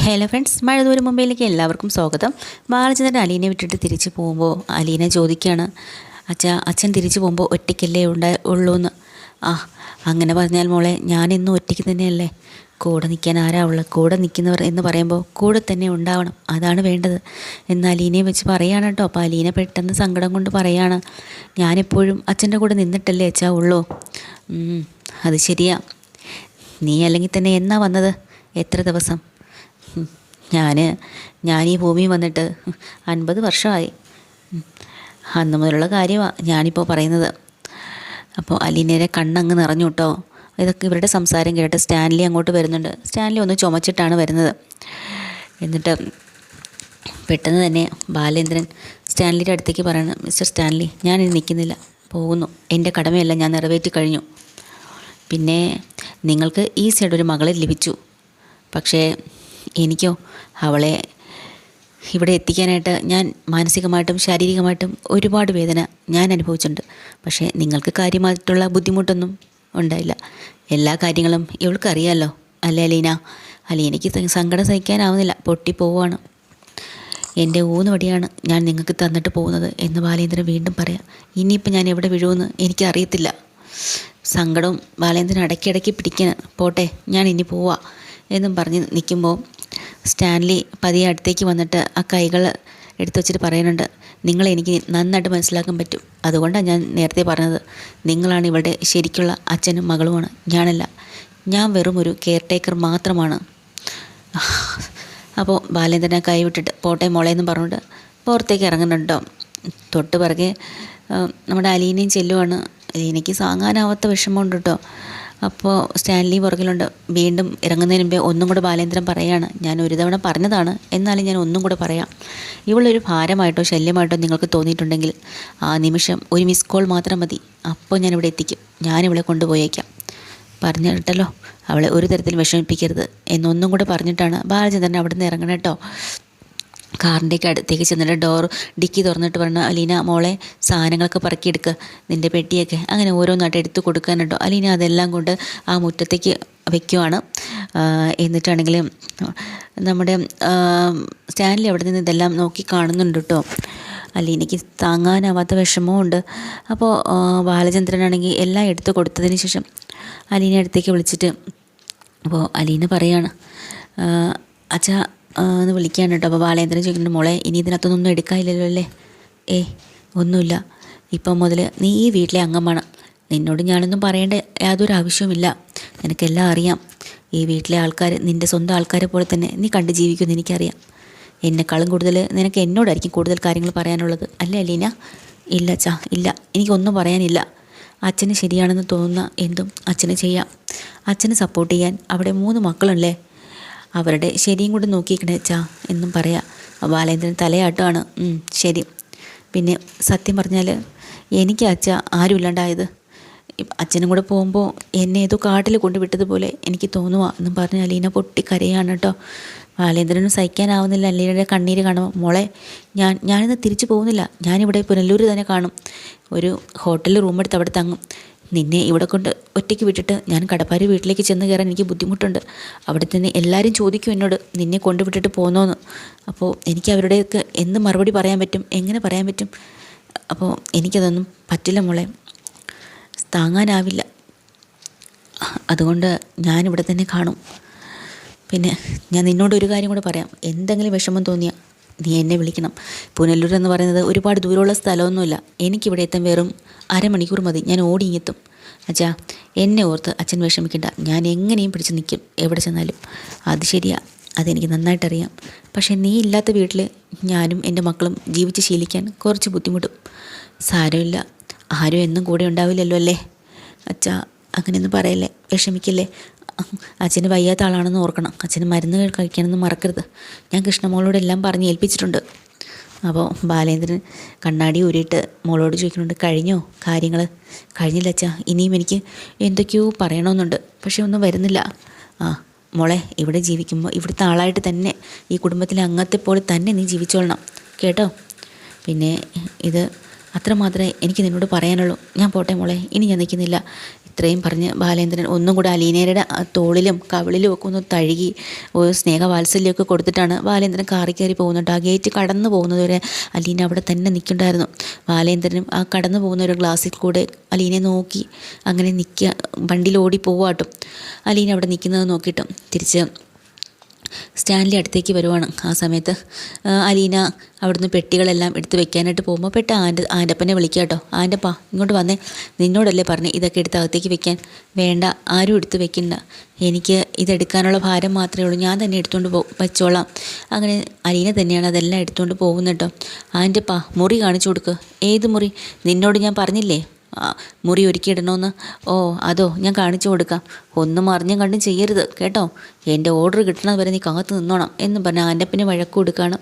Hello friends, മഴദൂരം മുംബൈയിലേക്ക് എല്ലാവർക്കും സ്വാഗതം. ബാലചന്ദ്രൻ അലീനെ വിട്ടിട്ട് തിരിച്ചു പോകുമ്പോൾ അലീനെ ചോദിക്കുകയാണ്, അച്ഛൻ തിരിച്ചു പോകുമ്പോൾ ഒറ്റയ്ക്കല്ലേ ഉള്ളൂന്ന്. ആ, അങ്ങനെ പറഞ്ഞാൽ മോളെ, ഞാനെന്നും ഒറ്റയ്ക്ക് തന്നെയല്ലേ. കൂടെ നിൽക്കാൻ ആരാ ഉള്ളത്? കൂടെ നിൽക്കുന്നവർ എന്ന് പറയുമ്പോൾ കൂടെ തന്നെ ഉണ്ടാവണം, അതാണ് വേണ്ടത് എന്ന് അലീനയെ വെച്ച് പറയുകയാണ് കേട്ടോ. അപ്പോൾ അലീന പെട്ടെന്ന് സങ്കടം കൊണ്ട് പറയാണ്, ഞാനെപ്പോഴും അച്ഛൻ്റെ കൂടെ നിന്നിട്ടല്ലേ അച്ഛാ ഉള്ളൂ. അത് ശരിയാ. നീ അല്ലെങ്കിൽ തന്നെ എന്നാ വന്നത്? എത്ര ദിവസം? ഞാൻ ഈ ഭൂമിയിൽ വന്നിട്ട് 50 വർഷമായി. അന്ന് മുതലുള്ള കാര്യമാണ് ഞാനിപ്പോൾ പറയുന്നത്. അപ്പോൾ അലീനയുടെ കണ്ണങ്ങ് നിറഞ്ഞു കേട്ടോ. ഇതൊക്കെ ഇവരുടെ സംസാരം കേട്ട് സ്റ്റാൻലി അങ്ങോട്ട് വരുന്നുണ്ട്. സ്റ്റാൻലി ഒന്ന് ചുമച്ചിട്ടാണ് വരുന്നത്. എന്നിട്ട് പെട്ടെന്ന് തന്നെ ബാലേന്ദ്രൻ സ്റ്റാൻലിയുടെ അടുത്തേക്ക് പറയണം, മിസ്റ്റർ സ്റ്റാൻലി, ഞാനിനി നിൽക്കുന്നില്ല, പോകുന്നു. എൻ്റെ കടമയെല്ലാം ഞാൻ നിറവേറ്റി കഴിഞ്ഞു. പിന്നെ നിങ്ങൾക്ക് ഈസിയായിട്ട് ഒരു മകളെ ലഭിച്ചു. പക്ഷേ എനിക്കോ അവളെ ഇവിടെ എത്തിക്കാനായിട്ട് ഞാൻ മാനസികമായിട്ടും ശാരീരികമായിട്ടും ഒരുപാട് വേദന ഞാൻ അനുഭവിച്ചിട്ടുണ്ട്. പക്ഷേ നിങ്ങൾക്ക് കാര്യമായിട്ടുള്ള ബുദ്ധിമുട്ടൊന്നും ഉണ്ടായില്ല. എല്ലാ കാര്യങ്ങളും ഇവൾക്കറിയാമല്ലോ അല്ലേ അലീന? അലീനയ്ക്ക് സങ്കടം സഹിക്കാനാവുന്നില്ല, പൊട്ടിപ്പോവാണ്. എൻ്റെ ഊന്നുവടിയാണ് ഞാൻ നിങ്ങൾക്ക് തന്നിട്ട് പോകുന്നത് എന്ന് ബാലേന്ദ്രൻ വീണ്ടും പറയാം. ഇനിയിപ്പോൾ ഞാൻ എവിടെ വീഴുമെന്ന് എനിക്കറിയത്തില്ല. സങ്കടവും ബാലേന്ദ്രൻ ഇടയ്ക്കിടയ്ക്ക് പിടിക്കാൻ, പോട്ടെ ഞാൻ ഇനി പോവാ എന്നും പറഞ്ഞ് നിൽക്കുമ്പോൾ സ്റ്റാൻലി പതിയെ അടുത്തേക്ക് വന്നിട്ട് ആ കൈകൾ എടുത്തു വച്ചിട്ട് പറയുന്നുണ്ട്, നിങ്ങളെ എനിക്ക് നന്നായിട്ട് മനസ്സിലാക്കാൻ പറ്റും. അതുകൊണ്ടാണ് ഞാൻ നേരത്തെ പറഞ്ഞത്, നിങ്ങളാണ് ഇവളുടെ ശരിക്കുള്ള അച്ഛനും മകളുമാണ്, ഞാനല്ല. ഞാൻ വെറും ഒരു കെയർ ടേക്കർ മാത്രമാണ്. അപ്പോൾ ബാലേന്ദ്രനെ കൈ വിട്ടിട്ട് പോട്ടെ മോളെ എന്നും പറഞ്ഞിട്ട് പുറത്തേക്ക് ഇറങ്ങുന്നുണ്ടോ. തൊട്ട് പിറകെ നമ്മുടെ അലീനയും ചെല്ലുവാണ്. അലീനയ്ക്ക് താങ്ങാനാവാത്ത വിഷമമുണ്ട് കേട്ടോ. അപ്പോൾ സ്റ്റാൻലി പുറകിലുണ്ട്. വീണ്ടും ഇറങ്ങുന്നതിന് മുമ്പേ ഒന്നും കൂടെ ബാലേന്ദ്രൻ പറയാണ്, ഞാൻ ഒരു തവണ പറഞ്ഞതാണ്, എന്നാലും ഞാൻ ഒന്നും കൂടെ പറയാം. ഇവളൊരു ഭാരമായിട്ടോ ശല്യമായിട്ടോ നിങ്ങൾക്ക് തോന്നിയിട്ടുണ്ടെങ്കിൽ ആ നിമിഷം ഒരു മിസ് കോൾ മാത്രം മതി, അപ്പോൾ ഞാനിവിടെ എത്തിക്കും. ഞാനിവളെ കൊണ്ടുപോയേക്കാം. പറഞ്ഞിട്ടല്ലോ, അവളെ ഒരു തരത്തിൽ വിഷമിപ്പിക്കരുത് എന്നൊന്നും കൂടെ പറഞ്ഞിട്ടാണ് ബാലചന്ദ്രൻ അവിടെ നിന്ന് ഇറങ്ങണം കേട്ടോ. കാറിൻ്റെയൊക്കെ അടുത്തേക്ക് ചെന്നിട്ട് ഡിക്കി തുറന്നിട്ട് പറഞ്ഞ, അലീന മോളെ സാധനങ്ങളൊക്കെ പറക്കിയെടുക്കുക, നിൻ്റെ പെട്ടിയൊക്കെ. അങ്ങനെ ഓരോന്നായിട്ട് എടുത്ത് കൊടുക്കാനുണ്ടോ. അലീന അതെല്ലാം കൊണ്ട് ആ മുറ്റത്തേക്ക് വയ്ക്കുവാണ്. എന്നിട്ടാണെങ്കിലും നമ്മുടെ സ്റ്റാൻലി അവിടെ നിന്ന് ഇതെല്ലാം നോക്കി കാണുന്നുണ്ട് കേട്ടോ. അലീനയ്ക്ക് താങ്ങാനാവാത്ത വിഷമവും. അപ്പോൾ ബാലചന്ദ്രനാണെങ്കിൽ എല്ലാം എടുത്ത് കൊടുത്തതിന് ശേഷം അലീന അടുത്തേക്ക് വിളിച്ചിട്ട്, അപ്പോൾ അലീന പറയാണ്, അച്ഛാ എന്ന് വിളിക്കാണ് കേട്ടോ. അപ്പോൾ ബാലേന്ദ്രൻ ചോദിക്കുന്നുണ്ട്, മോളെ ഇനി ഇതിനകത്തൊന്നും എടുക്കാനില്ലല്ലോ അല്ലേ? ഒന്നുമില്ല. ഇപ്പം മുതൽ നീ ഈ വീട്ടിലെ അംഗമാണ്. നിന്നോട് ഞാനൊന്നും പറയേണ്ട യാതൊരു ആവശ്യവുമില്ല. നിനക്കെല്ലാം അറിയാം. ഈ വീട്ടിലെ ആൾക്കാർ നിൻ്റെ സ്വന്തം ആൾക്കാരെ പോലെ തന്നെ നീ കണ്ട് ജീവിക്കുമെന്ന് എനിക്കറിയാം. എന്നെക്കാളും കൂടുതൽ നിനക്ക് എന്നോടായിരിക്കും കൂടുതൽ കാര്യങ്ങൾ പറയാനുള്ളത്, അല്ലേ അലീന? ഇല്ല അച്ഛാ, ഇല്ല, എനിക്കൊന്നും പറയാനില്ല. അച്ഛന് ശരിയാണെന്ന് തോന്നുന്ന എന്തും അച്ഛന് ചെയ്യാം. അച്ഛന് സപ്പോർട്ട് ചെയ്യാൻ അവിടെ 3 മക്കളുണ്ടല്ലേ, അവരുടെ ശരിയും കൂടെ നോക്കിക്കണേ അച്ഛാ എന്നും പറയാം. ബാലേന്ദ്രൻ തലയാട്ടമാണ്. ശരി. പിന്നെ സത്യം പറഞ്ഞാൽ എനിക്ക് അച്ഛ ആരും ഇല്ലാണ്ടായത്. അച്ഛനും കൂടെ പോകുമ്പോൾ എന്നെ ഏതോ കാട്ടിൽ കൊണ്ടുവിട്ടതുപോലെ എനിക്ക് തോന്നുക എന്നും പറഞ്ഞ് അലീന പൊട്ടിക്കരയാണ് കേട്ടോ. ബാലേന്ദ്രനും സഹിക്കാനാവുന്നില്ല അലീനയുടെ കണ്ണീര് കാണുമ്പോൾ. മോളെ, ഞാനിന്ന് തിരിച്ചു പോകുന്നില്ല. ഞാനിവിടെ പുനലൂർ തന്നെ കാണും. ഒരു ഹോട്ടലിൽ റൂമെടുത്ത് അവിടെ തങ്ങും. നിന്നെ ഇവിടെ കൊണ്ട് ഒറ്റയ്ക്ക് വിട്ടിട്ട് ഞാൻ കടപ്പാരി വീട്ടിലേക്ക് ചെന്ന് കയറാൻ എനിക്ക് ബുദ്ധിമുട്ടുണ്ട്. അവിടെ തന്നെ എല്ലാവരും ചോദിക്കും എന്നോട്, നിന്നെ കൊണ്ടുവിട്ടിട്ട് പോന്നോന്ന്. അപ്പോൾ എനിക്ക് അവരുടെയൊക്കെ എന്ത് മറുപടി പറയാൻ പറ്റും, എങ്ങനെ പറയാൻ പറ്റും? അപ്പോൾ എനിക്കതൊന്നും പറ്റില്ല മോളെ, താങ്ങാനാവില്ല. അതുകൊണ്ട് ഞാനിവിടെ തന്നെ കാണും. പിന്നെ ഞാൻ നിന്നോട് ഒരു കാര്യം കൂടെ പറയാം. എന്തെങ്കിലും വിഷമം തോന്നിയാൽ നീ എന്നെ വിളിക്കണം. പുനലൂർ എന്ന് പറയുന്നത് ഒരുപാട് ദൂരമുള്ള സ്ഥലമൊന്നുമില്ല. എനിക്കിവിടെ എത്താൻ വെറും 1/2 മണിക്കൂർ മതി. ഞാൻ ഓടിയെത്തും. അച്ഛാ, എന്നെ ഓർത്ത് അച്ഛൻ വിഷമിക്കണ്ട. ഞാൻ എങ്ങനെയും പിടിച്ച് നിൽക്കും എവിടെ ചെന്നാലും. അത് ശരിയാ, അതെനിക്ക് നന്നായിട്ടറിയാം. പക്ഷേ നീ ഇല്ലാത്ത വീട്ടിൽ ഞാനും എൻ്റെ മക്കളും ജീവിച്ച് ശീലിക്കാൻ കുറച്ച് ബുദ്ധിമുട്ടും. സാരമില്ല, ആരും എന്നും കൂടെ ഉണ്ടാവില്ലല്ലോ അല്ലേ? അച്ഛാ, അങ്ങനെയൊന്നും പറയല്ലേ, വിഷമിക്കല്ലേ. അച്ഛന് വയ്യാത്ത ആളാണെന്ന് ഓർക്കണം. അച്ഛന് മരുന്ന് കഴിക്കണമെന്ന് മറക്കരുത്. ഞാൻ കൃഷ്ണമോളോട് എല്ലാം പറഞ്ഞ് ഏൽപ്പിച്ചിട്ടുണ്ട്. അപ്പോൾ ബാലേന്ദ്രൻ കണ്ണാടി ഊരിയിട്ട് മോളോട് ചോദിക്കുന്നുണ്ട്, കഴിഞ്ഞോ കാര്യങ്ങൾ? കഴിഞ്ഞില്ല അച്ഛാ, ഇനിയും എനിക്ക് എന്തൊക്കെയോ പറയണമെന്നുണ്ട്, പക്ഷേ ഒന്നും വരുന്നില്ല. മോളെ, ഇവിടെ ജീവിക്കുമ്പോൾ ഇവിടുത്തെ ആളായിട്ട് തന്നെ, ഈ കുടുംബത്തിലെ അംഗത്തെ പോലെ തന്നെ നീ ജീവിച്ചോളണം കേട്ടോ. പിന്നെ ഇത് അത്രമാത്രമേ എനിക്ക് നിന്നോട് പറയാനുള്ളൂ. ഞാൻ പോട്ടെ മോളെ, ഇനി ഞാൻ നിൽക്കുന്നില്ല. ഇത്രയും പറഞ്ഞ് ബാലേന്ദ്രൻ ഒന്നും കൂടെ അലീനയുടെ തോളിലും കവിളിലും ഒക്കെ ഒന്ന് തഴുകി ഒരു സ്നേഹവാത്സല്യമൊക്കെ കൊടുത്തിട്ടാണ് ബാലേന്ദ്രൻ കാറി കയറി പോകുന്നുണ്ട്. ആ ഗേറ്റ് കടന്നു പോകുന്നതുവരെ അലീന അവിടെ തന്നെ നിൽക്കുന്നുണ്ടായിരുന്നു. ബാലേന്ദ്രനും ആ കടന്നു പോകുന്ന ഒരു ഗ്ലാസ്സിൽ കൂടെ അലീനയെ നോക്കി അങ്ങനെ നിൽക്കുക, വണ്ടിയിൽ ഓടി പോവാട്ടും. അലീന അവിടെ നിൽക്കുന്നത് നോക്കിയിട്ടും തിരിച്ച് സ്റ്റാൻലി അടുത്തേക്ക് വരുവാണ്. ആ സമയത്ത് അലീന അവിടുന്ന് പെട്ടികളെല്ലാം എടുത്ത് വെക്കാനായിട്ട് പോകുമ്പോൾ ആൻ്റപ്പനെ വിളിക്കുക കേട്ടോ. ആൻ്റപ്പാ ഇങ്ങോട്ട് വന്നേ, നിന്നോടല്ലേ പറഞ്ഞേ ഇതൊക്കെ എടുത്ത് അകത്തേക്ക് വെക്കാൻ. വേണ്ട, ആരും എടുത്ത് വെക്കണ്ട, എനിക്ക് ഇതെടുക്കാനുള്ള ഭാരം മാത്രമേ ഉള്ളൂ, ഞാൻ തന്നെ എടുത്തുകൊണ്ട് വെച്ചോളാം. അങ്ങനെ അലീന തന്നെയാണ് അതെല്ലാം എടുത്തുകൊണ്ട് പോകുന്നത് കേട്ടോ. ആൻ്റപ്പാ മുറി കാണിച്ചു കൊടുക്കുക. ഏത് മുറി? നിന്നോട് ഞാൻ പറഞ്ഞില്ലേ മുറി ഒരുക്കിയിടണമെന്ന്. ഓ അതോ, ഞാൻ കാണിച്ചു കൊടുക്കാം. ഒന്നും അറിഞ്ഞും കണ്ടും ചെയ്യരുത് കേട്ടോ, എൻ്റെ ഓർഡർ കിട്ടണത് വരെ നീ കാത്തു നിന്നോണം എന്ന് പറഞ്ഞ് ആൻ്റപ്പന് വഴക്ക് കൊടുക്കുകയാണ്.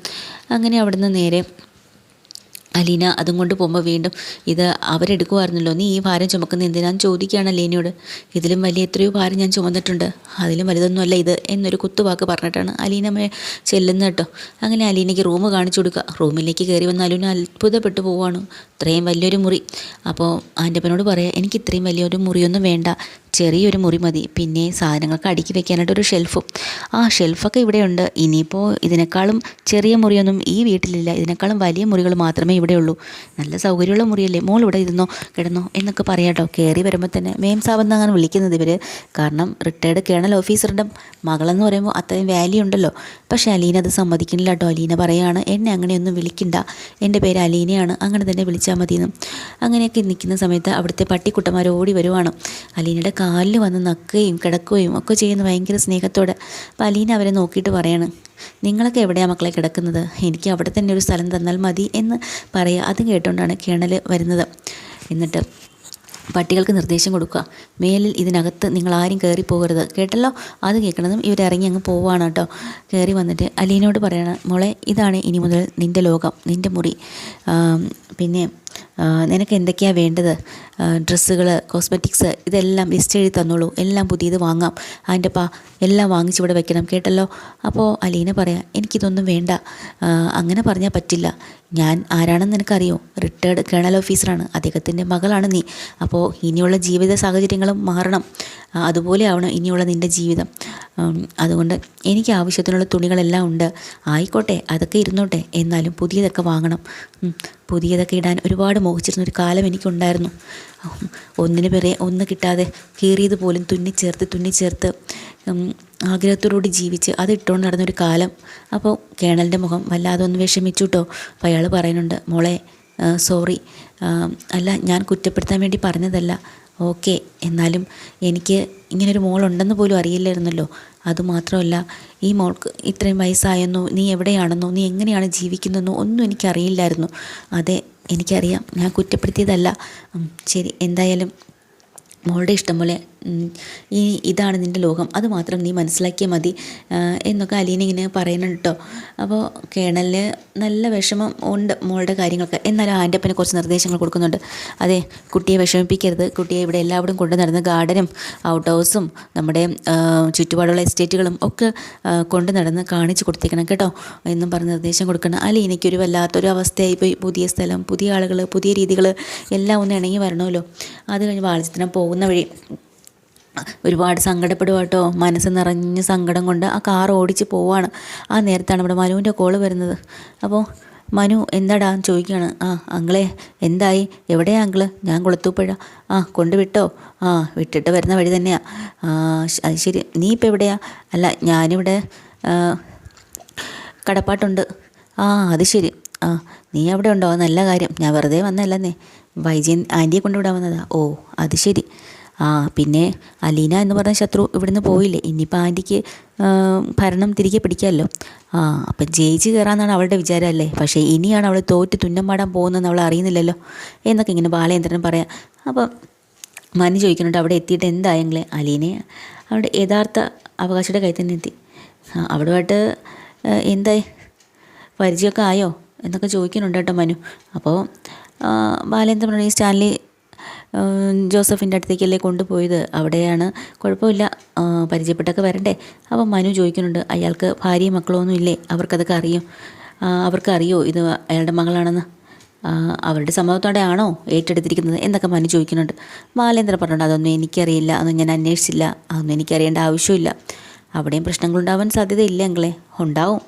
അങ്ങനെ അവിടുന്ന് നേരെ അലീന അതും കൊണ്ട് പോകുമ്പോൾ വീണ്ടും ഇത് അവരെടുക്കുമായിരുന്നല്ലോ, നീ ഈ ഭാരം ചുമക്കുന്ന എന്തിനാന്ന് ചോദിക്കുകയാണ് അലീനയോട്. ഇതിലും വലിയ എത്രയോ ഭാരം ഞാൻ ചുമന്നിട്ടുണ്ട്, അതിലും വലുതൊന്നുമല്ല ഇത് എന്നൊരു കുത്തുവാക്ക് പറഞ്ഞിട്ടാണ് അലീന ചെല്ലുന്നത് കേട്ടോ. അങ്ങനെ അലീനയ്ക്ക് റൂം കാണിച്ചു കൊടുക്കുക. റൂമിലേക്ക് കയറി വന്ന അലീന അത്ഭുതപ്പെട്ടു പോവാണ്. ഇത്രയും വലിയൊരു മുറി. അപ്പോൾ ആൻ്റപ്പനോട് പറയാം, എനിക്ക് ഇത്രയും വലിയൊരു മുറിയൊന്നും വേണ്ട, ചെറിയൊരു മുറി മതി. പിന്നെ സാധനങ്ങൾക്ക് അടുക്കി വെക്കാനായിട്ടൊരു ഷെൽഫും. ആ ഷെൽഫൊക്കെ ഇവിടെയുണ്ട്. ഇനിയിപ്പോൾ ഇതിനേക്കാളും ചെറിയ മുറിയൊന്നും ഈ വീട്ടിലില്ല, ഇതിനേക്കാളും വലിയ മുറികൾ മാത്രമേ ഇവിടെയുള്ളൂ. നല്ല സൗകര്യമുള്ള മുറിയല്ലേ, മോൾ ഇവിടെ ഇരുന്നോ കിടന്നോ എന്നൊക്കെ പറയാട്ടോ. കയറി വരുമ്പോൾ തന്നെ മേം സാബെന്നാണ് വിളിക്കുന്നത് ഇവർ. കാരണം റിട്ടയർഡ് കേണൽ ഓഫീസറുടെ മകളെന്ന് പറയുമ്പോൾ അത്രയും വാല്യൂ ഉണ്ടല്ലോ. പക്ഷേ അലീന അത് സമ്മതിക്കുന്നില്ല കേട്ടോ. അലീന പറയുകയാണ്, എന്നെ അങ്ങനെയൊന്നും വിളിക്കണ്ട, എൻ്റെ പേര് അലീനയാണ്, അങ്ങനെ തന്നെ വിളിച്ചാൽ മതിയെന്ന്. അങ്ങനെയൊക്കെ നിൽക്കുന്ന സമയത്ത് അവിടുത്തെ പട്ടിക്കുട്ടന്മാർ ഓടി വരുവാണ്. അലീനയുടെ കാലിൽ വന്ന് നക്കുകയും കിടക്കുകയും ഒക്കെ ചെയ്യുന്ന ഭയങ്കര സ്നേഹത്തോടെ. അപ്പോൾ അലീന അവരെ നോക്കിയിട്ട് പറയാണ്, നിങ്ങളൊക്കെ എവിടെയാണ് മക്കളെ കിടക്കുന്നത്, എനിക്ക് അവിടെ തന്നെ ഒരു സ്ഥലം തന്നാൽ മതി എന്ന് പറയുക. അത് കേട്ടുകൊണ്ടാണ് കേണൽ വരുന്നത്. എന്നിട്ട് പട്ടികൾക്ക് നിർദ്ദേശം കൊടുക്കുക, മേലിൽ ഇതിനകത്ത് നിങ്ങളാരും കയറി പോകരുത് കേട്ടല്ലോ. അത് കേൾക്കണതും ഇവരിറങ്ങി അങ്ങ് പോവുകയാണ് കേട്ടോ. കയറി വന്നിട്ട് അലീനയോട് പറയണം, മോളെ ഇതാണ് ഇനി മുതൽ നിൻ്റെ ലോകം, നിൻ്റെ മുറി. പിന്നെ നിനക്ക് എന്തൊക്കെയാണ് വേണ്ടത്, ഡ്രസ്സുകൾ, കോസ്മെറ്റിക്സ് ഇതെല്ലാം ലിസ്റ്റ് എഴുതി തന്നോളൂ, എല്ലാം പുതിയത് വാങ്ങാം. അതിൻ്റെ എല്ലാം വാങ്ങിച്ചിവിടെ വെക്കണം കേട്ടല്ലോ. അപ്പോൾ അലീന പറയാം, എനിക്കിതൊന്നും വേണ്ട. അങ്ങനെ പറഞ്ഞാൽ പറ്റില്ല, ഞാൻ ആരാണെന്ന് നിനക്കറിയോ, റിട്ടയർഡ് കേണൽ ഓഫീസറാണ്, അദ്ദേഹത്തിൻ്റെ മകളാണ് നീ. അപ്പോൾ ഇനിയുള്ള ജീവിത സാഹചര്യങ്ങളും മാറണം, അതുപോലെ ആവണം ഇനിയുള്ള നിൻ്റെ ജീവിതം. അതുകൊണ്ട് എനിക്ക് ആവശ്യത്തിനുള്ള തുണികളെല്ലാം ഉണ്ട്, ആയിക്കോട്ടെ അതൊക്കെ ഇരുന്നോട്ടെ, എന്നാലും പുതിയതൊക്കെ വാങ്ങണം. പുതിയതൊക്കെ ഇടാൻ ഒരുപാട് മോഹിച്ചിരുന്നൊരു കാലം എനിക്കുണ്ടായിരുന്നു. ഒന്നിന് പിറകെ ഒന്ന് കിട്ടാതെ കീറിയത് പോലും തുന്നിച്ചേർത്ത് ആഗ്രഹത്തോടുകൂടി ജീവിച്ച് അത് ഇട്ടുകൊണ്ട് നടന്നൊരു കാലം. അപ്പോൾ കേണലിൻ്റെ മുഖം വല്ലാതെ ഒന്ന് വിഷമിച്ചു കേട്ടോ. അപ്പോൾ അയാൾ പറയുന്നുണ്ട്, മോളെ സോറി, അല്ല ഞാൻ കുറ്റപ്പെടുത്താൻ വേണ്ടി പറഞ്ഞതല്ല, ഓക്കെ, എന്നാലും എനിക്ക് ഇങ്ങനൊരു മോളുണ്ടെന്ന് പോലും അറിയില്ലായിരുന്നല്ലോ. അതുമാത്രമല്ല ഈ മോൾക്ക് ഇത്രയും വയസ്സായെന്നോ, നീ എവിടെയാണെന്നോ, നീ എങ്ങനെയാണ് ജീവിക്കുന്നതെന്നോ ഒന്നും എനിക്കറിയില്ലായിരുന്നു. അതെ എനിക്കറിയാം, ഞാൻ കുറ്റപ്പെടുത്തിയതല്ല. ശരി, എന്തായാലും മോളുടെ ഇഷ്ടം പോലെ ഇതാണ് നിൻ്റെ ലോകം, അത് മാത്രം നീ മനസ്സിലാക്കിയാൽ മതി എന്നൊക്കെ അലീന ഇങ്ങനെ പറയുന്നുണ്ട് കേട്ടോ. അപ്പോൾ കേണലിന് നല്ല വിഷമം ഉണ്ട് മോളുടെ കാര്യങ്ങൾക്ക്. എന്നാലും ആൻ്റപ്പന് കുറച്ച് നിർദ്ദേശങ്ങൾ കൊടുക്കുന്നുണ്ട്. അതെ, കുട്ടിയെ വിഷമിപ്പിക്കരുത്, കുട്ടിയെ ഇവിടെ എല്ലാവരും കൊണ്ടു നടന്ന് ഗാർഡനും ഔട്ട് ഹൗസും നമ്മുടെ ചുറ്റുപാടുള്ള എസ്റ്റേറ്റുകളും ഒക്കെ കൊണ്ടു നടന്ന് കാണിച്ചു കൊടുത്തേക്കണം കേട്ടോ എന്നും പറഞ്ഞ് നിർദ്ദേശം കൊടുക്കണം. അലീനയ്ക്കൊരു വല്ലാത്തൊരു അവസ്ഥയായിപ്പോയി. പുതിയ സ്ഥലം, പുതിയ ആളുകൾ, പുതിയ രീതികൾ എല്ലാം ഒന്ന് ഇണങ്ങി വരണമല്ലോ. അത് കഴിഞ്ഞ് വാളിച്ചത്തിനം പോകുന്ന വഴി ഒരുപാട് സങ്കടപ്പെടുക കേട്ടോ. മനസ്സ് നിറഞ്ഞ സങ്കടം കൊണ്ട് ആ കാർ ഓടിച്ച് പോവാണ്. ആ നേരത്താണ് ഇവിടെ മനുവിൻ്റെ കോള് വരുന്നത്. അപ്പോൾ മനു എന്താടാ ചോദിക്കുകയാണ്. അങ്കിളെ എന്തായി, എവിടെയാ അങ്കിള്? ഞാൻ കുളത്തൂപ്പുഴ. കൊണ്ടുവിട്ടോ? വിട്ടിട്ട് വരുന്ന വഴി തന്നെയാണ്. അത് ശരി, നീ ഇപ്പം എവിടെയാ? അല്ല ഞാനിവിടെ കടപ്പാട്ടുണ്ട്. അത് ശരി, നീ അവിടെ ഉണ്ടോ? നല്ല കാര്യം, ഞാൻ വെറുതെ വന്നല്ലെന്നേ, വൈജയൻ ആൻറ്റിയെ കൊണ്ടുവിടാൻ വന്നതാ. ഓ അത് ശരി. പിന്നെ അലീന എന്ന് പറഞ്ഞ ശത്രു ഇവിടുന്ന് പോയില്ലേ, ഇനിയിപ്പോൾ ആൻറ്റിക്ക് ഭരണം തിരികെ പിടിക്കാമല്ലോ. അപ്പം ജയിച്ച് കയറാമെന്നാണ് അവളുടെ വിചാരം അല്ലേ. പക്ഷേ ഇനിയാണ് അവൾ തോറ്റ് തുന്നം പാടാൻ പോകുന്നതെന്ന് അവൾ അറിയുന്നില്ലല്ലോ എന്നൊക്കെ ഇങ്ങനെ ബാലേന്ദ്രൻ പറയാം. അപ്പം മനു ചോദിക്കുന്നുണ്ട്, അവിടെ എത്തിയിട്ട് എന്തായെങ്കിലേ? അലീനെ അവിടെ യഥാർത്ഥ അവകാശിയുടെ കയ്യിൽ തന്നെ എത്തി. അവിടുമായിട്ട് എന്തായി, പരിചയമൊക്കെ ആയോ എന്നൊക്കെ ചോദിക്കുന്നുണ്ട് കേട്ടോ മനു. അപ്പോൾ ബാലേന്ദ്രൻ പറഞ്ഞു, ഈ സ്റ്റാൻലി ജോസഫിൻ്റെ അടുത്തേക്കല്ലേ കൊണ്ടുപോയത്, അവിടെയാണ്, കുഴപ്പമില്ല, പരിചയപ്പെട്ടൊക്കെ വരണ്ടേ. അപ്പം മനു ചോദിക്കുന്നുണ്ട്, അയാൾക്ക് ഭാര്യയും മക്കളൊന്നും ഇല്ലേ, അവർക്കതൊക്കെ അറിയോ, അവർക്കറിയോ ഇത് അയാളുടെ മകളാണെന്ന്? അവരുടെ സമ്മതത്തോടെ ആണോ ഏറ്റെടുത്തിരിക്കുന്നത് എന്നൊക്കെ മനു ചോദിക്കുന്നുണ്ട്. ബാലേന്ദ്രൻ പറഞ്ഞിട്ടുണ്ട് അതൊന്നും എനിക്കറിയില്ല, അതൊന്നും ഞാൻ അന്വേഷിച്ചില്ല, അതൊന്നും എനിക്കറിയേണ്ട ആവശ്യമില്ല. അവിടെയും പ്രശ്നങ്ങളുണ്ടാവാൻ സാധ്യതയില്ല അങ്കിളെ. ഉണ്ടാവും,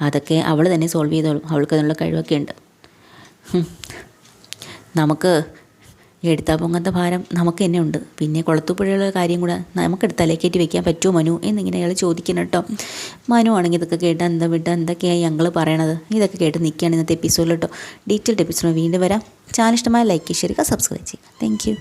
അതൊക്കെ അവൾ തന്നെ സോൾവ് ചെയ്തോളും, അവൾക്ക് അതിനുള്ള കഴിവൊക്കെ ഉണ്ട്. നമുക്ക് എടുത്താൽ പൊങ്ങാത്ത ഭാരം നമുക്ക് തന്നെ ഉണ്ട്, പിന്നെ കുളത്തുപുഴയുള്ള കാര്യം കൂടെ നമുക്കെടുത്ത് തലക്കേറ്റി വെക്കാൻ പറ്റുമോ മനു എന്നിങ്ങനെ അയാൾ ചോദിക്കണം കേട്ടോ. മനു ആണെങ്കിൽ ഇതൊക്കെ കേട്ടാൽ എന്തൊക്കെയായി ഞങ്ങൾ പറയണത്, ഇതൊക്കെ കേട്ട് നിൽക്കുകയാണ് ഇന്നത്തെ എപ്പിസോഡിൽ കേട്ടോ. ഡീറ്റെയിൽഡ് എപ്പിസോഡ് വീണ്ടും വരാം. ചാനൽ ഇഷ്ടമായ ലൈക്ക് ചെയ്യുക, സബ്സ്ക്രൈബ് ചെയ്യുക. Thank you.